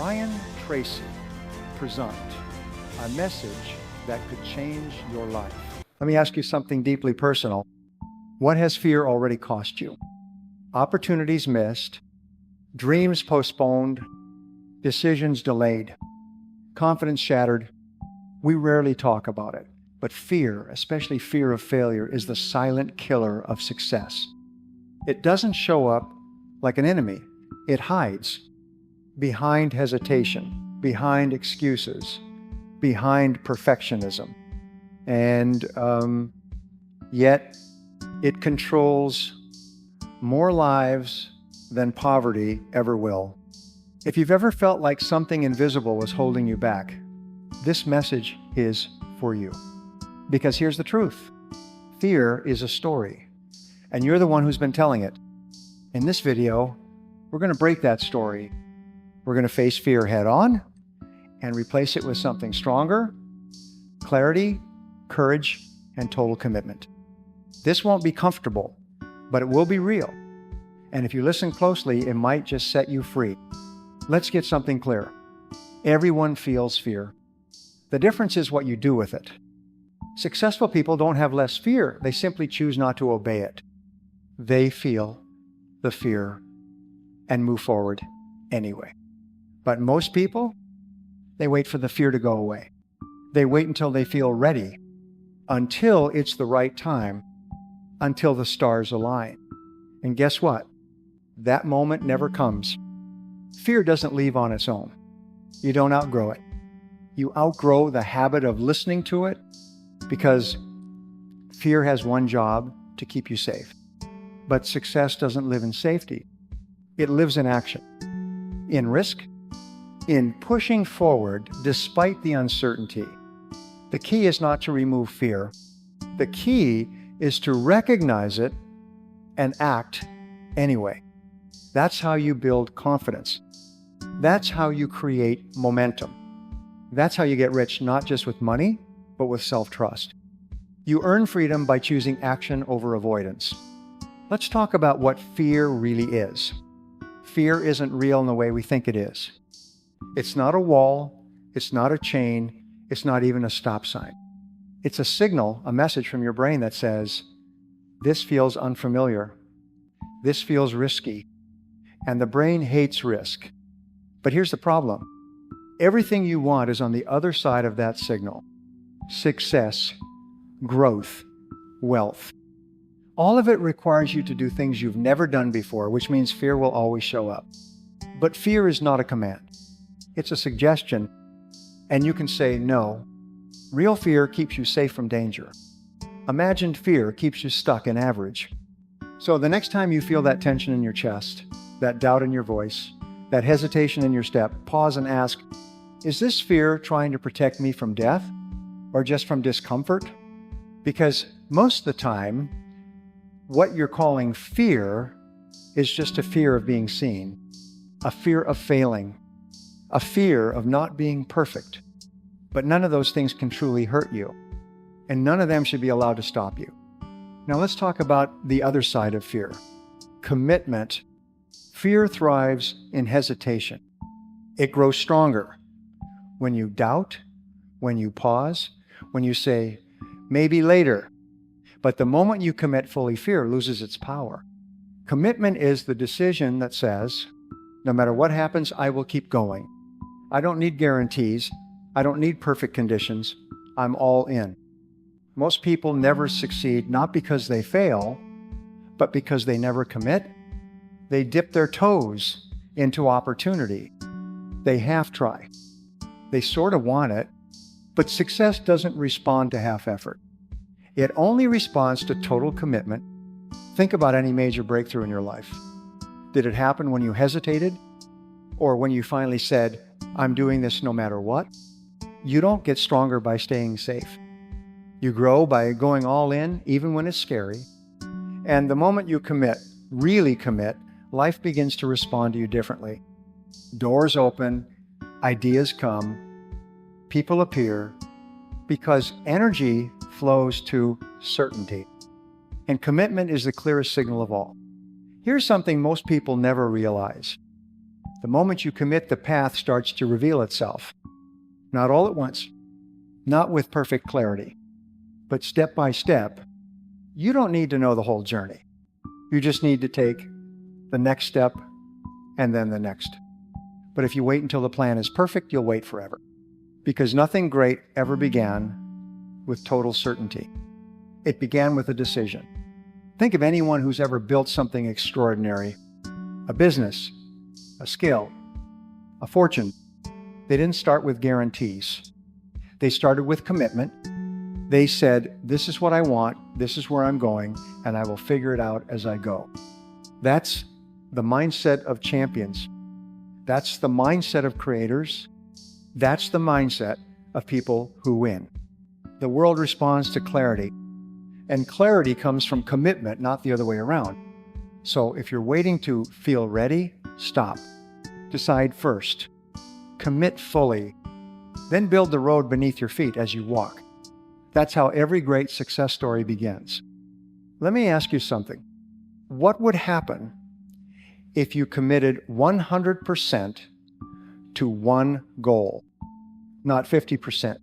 Ryan Tracy present a message that could change your life. Let me ask you something deeply personal. What has fear already cost you? Opportunities missed, dreams postponed, decisions delayed, confidence shattered. We rarely talk about it, but fear, especially fear of failure, is the silent killer of success. It doesn't show up like an enemy. It hides behind hesitation, behind excuses, behind perfectionism. And yet it controls more lives than poverty ever will. If you've ever felt like something invisible was holding you back, this message is for you. Because here's the truth. Fear is a story, and you're the one who's been telling it. In this video, we're going to break that story. We're going to face fear head on and replace it with something stronger: clarity, courage, and total commitment. This won't be comfortable, but it will be real. And if you listen closely, it might just set you free. Let's get something clear. Everyone feels fear. The difference is what you do with it. Successful people don't have less fear. They simply choose not to obey it. They feel the fear and move forward anyway. But most people, they wait for the fear to go away. They wait until they feel ready, until it's the right time, until the stars align. And guess what? That moment never comes. Fear doesn't leave on its own. You don't outgrow it. You outgrow the habit of listening to it, because fear has one job: to keep you safe. But success doesn't live in safety. It lives in action, in risk, in pushing forward despite the uncertainty. The key is not to remove fear. The key is to recognize it and act anyway. That's how you build confidence. That's how you create momentum. That's how you get rich, not just with money, but with self-trust. You earn freedom by choosing action over avoidance. Let's talk about what fear really is. Fear isn't real in the way we think it is. It's not a wall. It's not a chain. It's not even a stop sign. It's a signal, a message from your brain that says, this feels unfamiliar. This feels risky. And the brain hates risk. But here's the problem. Everything you want is on the other side of that signal. Success, growth, wealth. All of it requires you to do things you've never done before, which means fear will always show up. But fear is not a command. It's a suggestion, and you can say no. Real fear keeps you safe from danger. Imagined fear keeps you stuck in average. So the next time you feel that tension in your chest, that doubt in your voice, that hesitation in your step, pause and ask, is this fear trying to protect me from death or just from discomfort? Because most of the time, what you're calling fear is just a fear of being seen, a fear of failing, a fear of not being perfect. But none of those things can truly hurt you, and none of them should be allowed to stop you. Now let's talk about the other side of fear, commitment. Fear thrives in hesitation. It grows stronger when you doubt, when you pause, when you say, maybe later. But the moment you commit fully, fear loses its power. Commitment is the decision that says, no matter what happens, I will keep going. I don't need guarantees. I don't need perfect conditions. I'm all in. Most people never succeed, not because they fail, but because they never commit. They dip their toes into opportunity. They half try. They sort of want it, but success doesn't respond to half effort. It only responds to total commitment. Think about any major breakthrough in your life. Did it happen when you hesitated? Or when you finally said, I'm doing this no matter what? You don't get stronger by staying safe. You grow by going all in, even when it's scary. And the moment you commit, really commit, life begins to respond to you differently. Doors open, ideas come, people appear, because energy flows to certainty. And commitment is the clearest signal of all. Here's something most people never realize. The moment you commit, the path starts to reveal itself. Not all at once, not with perfect clarity, but step by step. You don't need to know the whole journey. You just need to take the next step and then the next. But if you wait until the plan is perfect, you'll wait forever. Because nothing great ever began with total certainty. It began with a decision. Think of anyone who's ever built something extraordinary, a business, a skill, a fortune. They didn't start with guarantees. They started with commitment. They said, this is what I want, this is where I'm going, and I will figure it out as I go. That's the mindset of champions. That's the mindset of creators. That's the mindset of people who win. The world responds to clarity, and clarity comes from commitment, not the other way around. So if you're waiting to feel ready, stop. Decide first. Commit fully. Then build the road beneath your feet as you walk. That's how every great success story begins. Let me ask you something. What would happen if you committed 100% to one goal? Not 50%,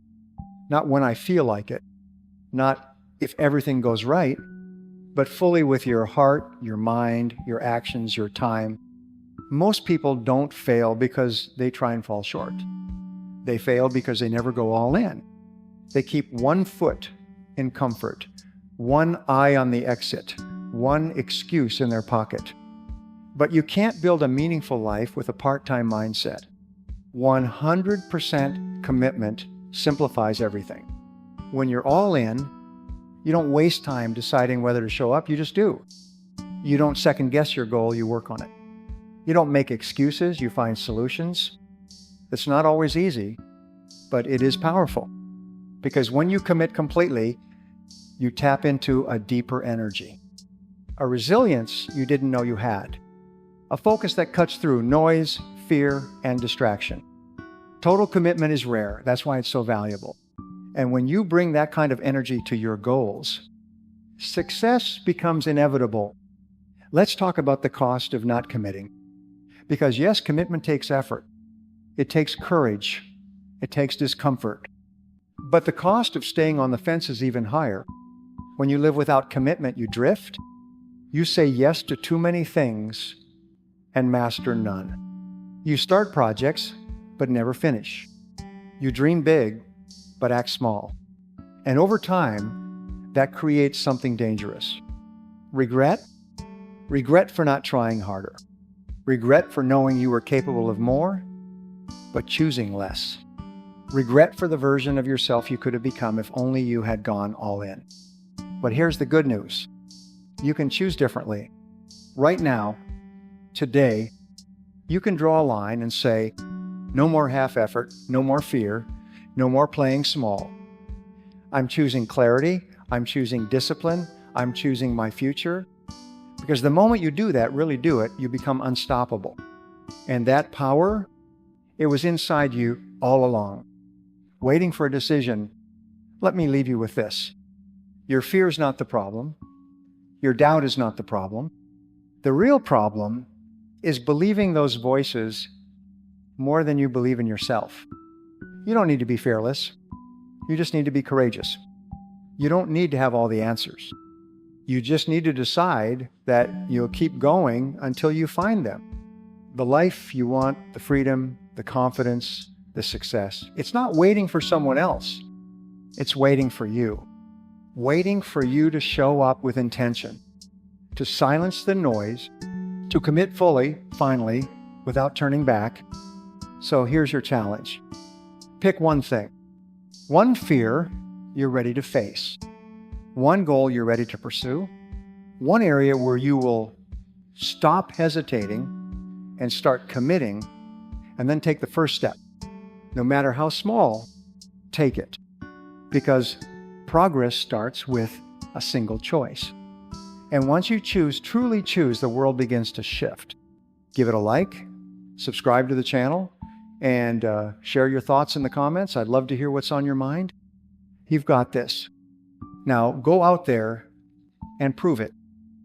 not when I feel like it, not if everything goes right, but fully with your heart, your mind, your actions, your time. Most people don't fail because they try and fall short. They fail because they never go all in. They keep one foot in comfort, one eye on the exit, one excuse in their pocket. But you can't build a meaningful life with a part-time mindset. 100% commitment simplifies everything. When you're all in, you don't waste time deciding whether to show up, you just do. You don't second guess your goal, you work on it. You don't make excuses, you find solutions. It's not always easy, but it is powerful. Because when you commit completely, you tap into a deeper energy, a resilience you didn't know you had, a focus that cuts through noise, fear, and distraction. Total commitment is rare. That's why it's so valuable. And when you bring that kind of energy to your goals, success becomes inevitable. Let's talk about the cost of not committing. Because yes, commitment takes effort. It takes courage. It takes discomfort. But the cost of staying on the fence is even higher. When you live without commitment, you drift. You say yes to too many things and master none. You start projects, but never finish. You dream big, but act small. And over time, that creates something dangerous. Regret? Regret for not trying harder. Regret for knowing you were capable of more, but choosing less. Regret for the version of yourself you could have become if only you had gone all in. But here's the good news. You can choose differently. Right now, today, you can draw a line and say, no more half effort, no more fear, no more playing small. I'm choosing clarity, I'm choosing discipline, I'm choosing my future. Because the moment you do that, really do it, you become unstoppable. And that power, it was inside you all along, waiting for a decision. Let me leave you with this. Your fear is not the problem. Your doubt is not the problem. The real problem is believing those voices more than you believe in yourself. You don't need to be fearless. You just need to be courageous. You don't need to have all the answers. You just need to decide that you'll keep going until you find them. The life you want, the freedom, the confidence, the success. It's not waiting for someone else. It's waiting for you. Waiting for you to show up with intention, to silence the noise, to commit fully, finally, without turning back. So here's your challenge. Pick one thing. One fear you're ready to face. One goal you're ready to pursue. One area where you will stop hesitating and start committing, and then take the first step. No matter how small, take it. Because progress starts with a single choice. And once you choose, truly choose, the world begins to shift. Give it a like, subscribe to the channel, and share your thoughts in the comments. I'd love to hear what's on your mind. You've got this. Now go out there and prove it.